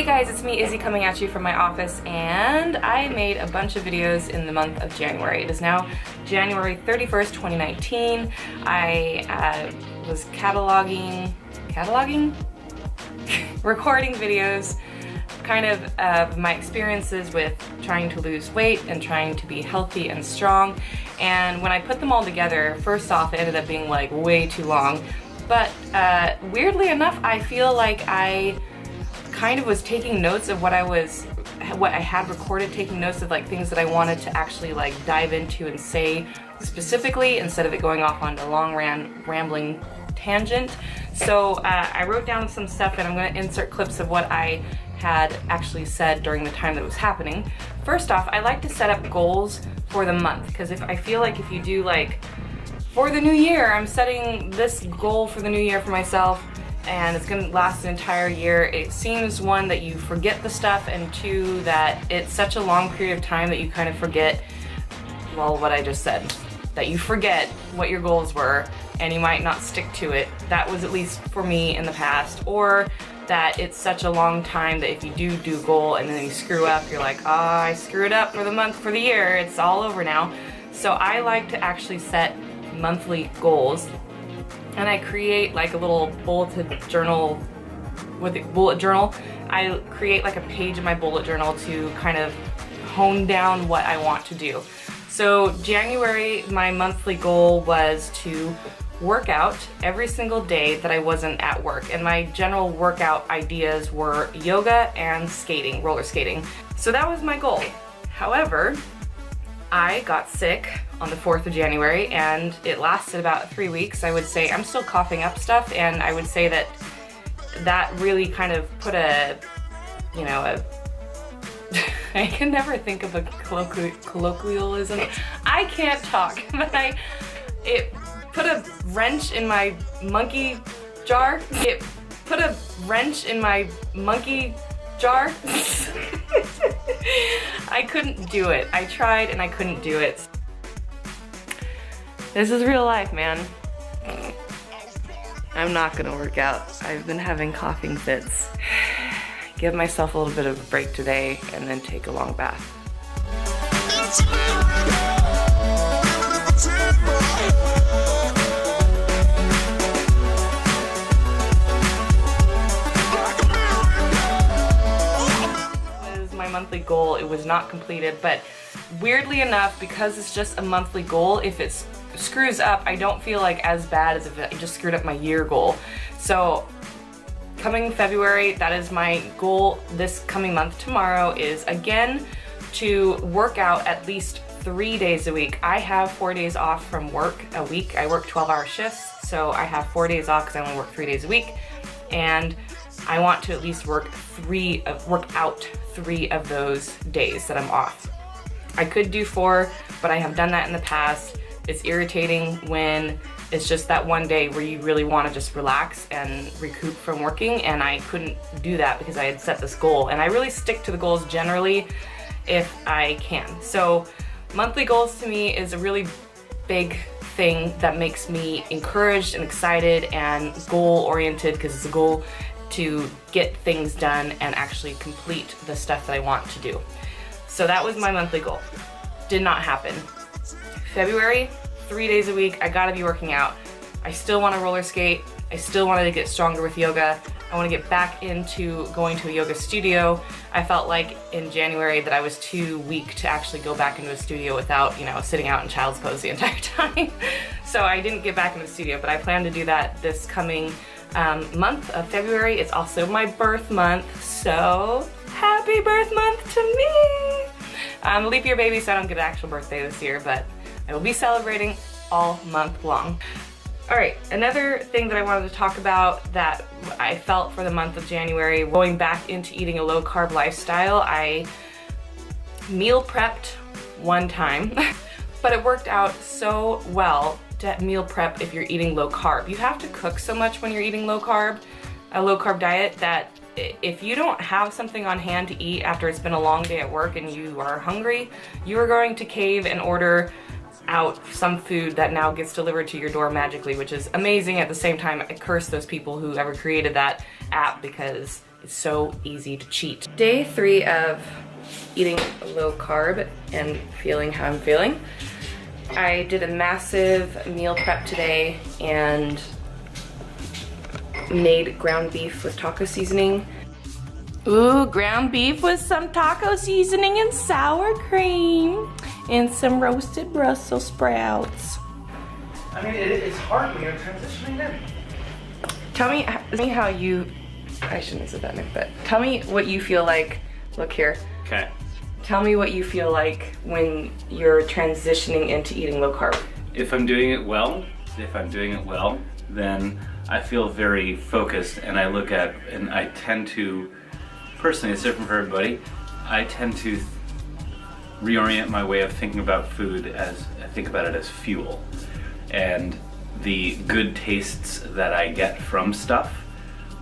Hey guys, it's me Izzy coming at you from my office, and I made a bunch of videos in the month of January. It is now January 31st, 2019. I was recording videos kind of my experiences with trying to lose weight and trying to be healthy and strong. And when I put them all together, first off, it ended up being like way too long. But weirdly enough, I feel like I kind of was taking notes of what I had recorded, taking notes of like things that I wanted to actually like dive into and say specifically, instead of it going off on a long rambling tangent. So I wrote down some stuff, and I'm going to insert clips of what I had actually said during the time that was happening. First off, I like to set up goals for the month, because I feel like if you do like, for the new year, I'm setting this goal for the new year for myself, and it's gonna last an entire year. It seems, one, that you forget the stuff, and two, that it's such a long period of time that you kind of forget, well, what I just said. That you forget what your goals were, and you might not stick to it. That was at least for me in the past. Or that it's such a long time that if you do a goal and then you screw up, you're like, ah, I screwed up for the month, for the year, it's all over now. So I like to actually set monthly goals, and I create like a little bullet journal. I create like a page in my bullet journal to kind of hone down what I want to do. So January, my monthly goal was to work out every single day that I wasn't at work, and my general workout ideas were yoga and skating, roller skating. So that was my goal. However, I got sick on the 4th of January, and it lasted about 3 weeks. I would say I'm still coughing up stuff, and I would say that really kind of put I can never think of a colloquialism. I can't talk, but it put a wrench in my monkey jar. It put a wrench in my monkey jar. I couldn't do it. I tried and I couldn't do it. This is real life, man. I'm not gonna work out. I've been having coughing fits. Give myself a little bit of a break today and then take a long bath. My monthly goal, it was not completed, but weirdly enough, because it's just a monthly goal, if it screws up, I don't feel like as bad as if I just screwed up my year goal. So coming February, that is my goal this coming month. Tomorrow is again to work out at least 3 days a week. I have 4 days off from work a week. I work 12-hour shifts, so I have 4 days off because I only work 3 days a week, and I want to at least work out 3 of those days that I'm off. I could do 4, but I have done that in the past. It's irritating when it's just that one day where you really want to just relax and recoup from working, and I couldn't do that because I had set this goal. And I really stick to the goals generally if I can. So monthly goals to me is a really big thing that makes me encouraged and excited and goal-oriented, because it's a goal to get things done and actually complete the stuff that I want to do. So that was my monthly goal. Did not happen. February, 3 days a week, I gotta be working out. I still want to roller skate. I still wanted to get stronger with yoga. I want to get back into going to a yoga studio. I felt like in January that I was too weak to actually go back into a studio without, sitting out in child's pose the entire time. So I didn't get back into the studio, but I plan to do that this coming month of February. It's also my birth month, so happy birth month to me! I'm a leap year baby, so I don't get an actual birthday this year, but I will be celebrating all month long. Alright, another thing that I wanted to talk about that I felt for the month of January, going back into eating a low-carb lifestyle. I meal prepped one time, but it worked out so well to meal prep if you're eating low carb. You have to cook so much when you're eating a low carb diet, that if you don't have something on hand to eat after it's been a long day at work and you are hungry, you are going to cave and order out some food that now gets delivered to your door magically, which is amazing. At the same time, I curse those people who ever created that app, because it's so easy to cheat. Day 3 of eating low carb and feeling how I'm feeling. I did a massive meal prep today and made ground beef with taco seasoning. Ooh, ground beef with some taco seasoning and sour cream and some roasted Brussels sprouts. I mean, it's hard when you're transitioning in. Tell me how you, I shouldn't have said that, Nick, but tell me what you feel like. Look here. Okay. Tell me what you feel like when you're transitioning into eating low carb. If I'm doing it well, then I feel very focused, and I look at, and I tend to, personally, it's different for everybody, I tend to reorient my way of thinking about food as, I think about it as fuel. And the good tastes that I get from stuff,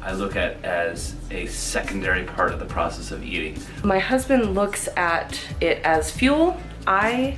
I look at as a secondary part of the process of eating. My husband looks at it as fuel. I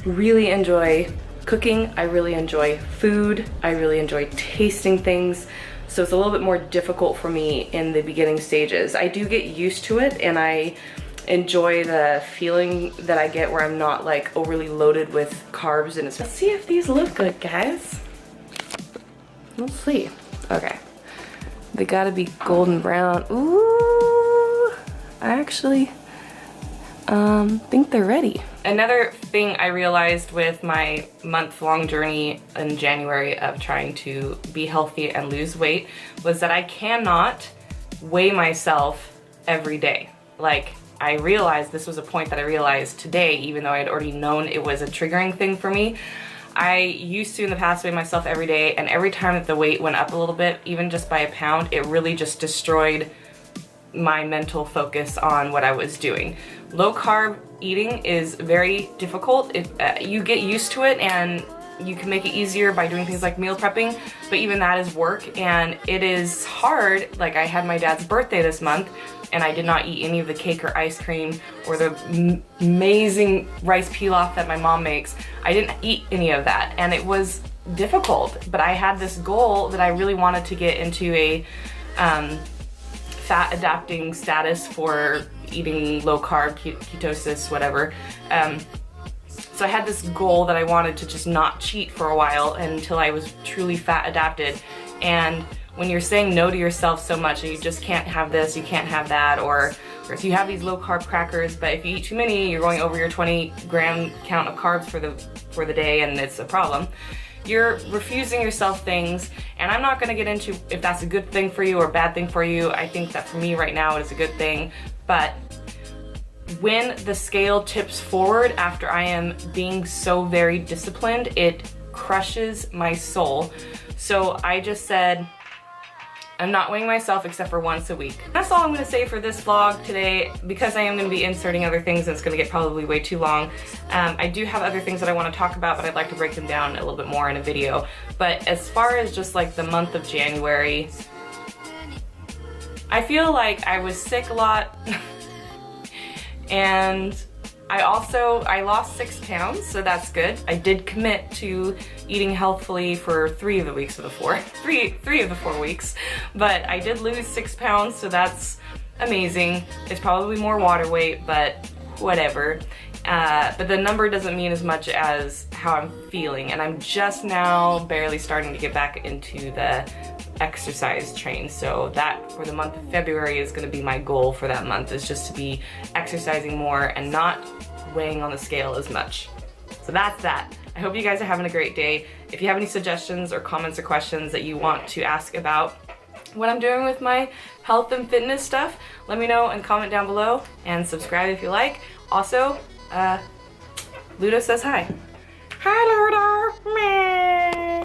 really enjoy cooking. I really enjoy food. I really enjoy tasting things. So it's a little bit more difficult for me in the beginning stages. I do get used to it, and I enjoy the feeling that I get where I'm not like overly loaded with carbs. And let's see if these look good, guys. Let's see. Okay. They gotta be golden brown. Ooh, I actually think they're ready. Another thing I realized with my month-long journey in January of trying to be healthy and lose weight was that I cannot weigh myself every day. Like, I realized this was a point that I realized today, even though I had already known it was a triggering thing for me. I used to in the past weigh myself every day, and every time that the weight went up a little bit, even just by a pound, it really just destroyed my mental focus on what I was doing. Low carb eating is very difficult. You get used to it, and you can make it easier by doing things like meal prepping, but even that is work, and it is hard. Like, I had my dad's birthday this month, and I did not eat any of the cake or ice cream or the amazing rice pilaf that my mom makes. I didn't eat any of that, and it was difficult, but I had this goal that I really wanted to get into a fat adapting status for eating low carb, ketosis, whatever. So I had this goal that I wanted to just not cheat for a while until I was truly fat adapted. And when you're saying no to yourself so much, and you just can't have this, you can't have that, or if you have these low carb crackers, but if you eat too many, you're going over your 20 gram count of carbs for the day, and it's a problem. You're refusing yourself things, and I'm not gonna get into if that's a good thing for you or a bad thing for you. I think that for me right now it is a good thing, but when the scale tips forward after I am being so very disciplined, it crushes my soul. So I just said, I'm not weighing myself except for once a week. That's all I'm gonna say for this vlog today, because I am gonna be inserting other things and it's gonna get probably way too long. I do have other things that I wanna talk about, but I'd like to break them down a little bit more in a video. But as far as just like the month of January, I feel like I was sick a lot and I lost 6 pounds, so that's good. I did commit to eating healthfully for 3 of the weeks of the 4. Three of the 4 weeks, but I did lose 6 pounds, so that's amazing. It's probably more water weight, but whatever. But the number doesn't mean as much as how I'm feeling, and I'm just now barely starting to get back into the exercise train. So that for the month of February is going to be my goal for that month, is just to be exercising more and not weighing on the scale as much. So that's that. I hope you guys are having a great day. If you have any suggestions or comments or questions that you want to ask about what I'm doing with my health and fitness stuff, let me know and comment down below, and subscribe if you like. Also, Ludo says hi. Hi, Ludo. Meh.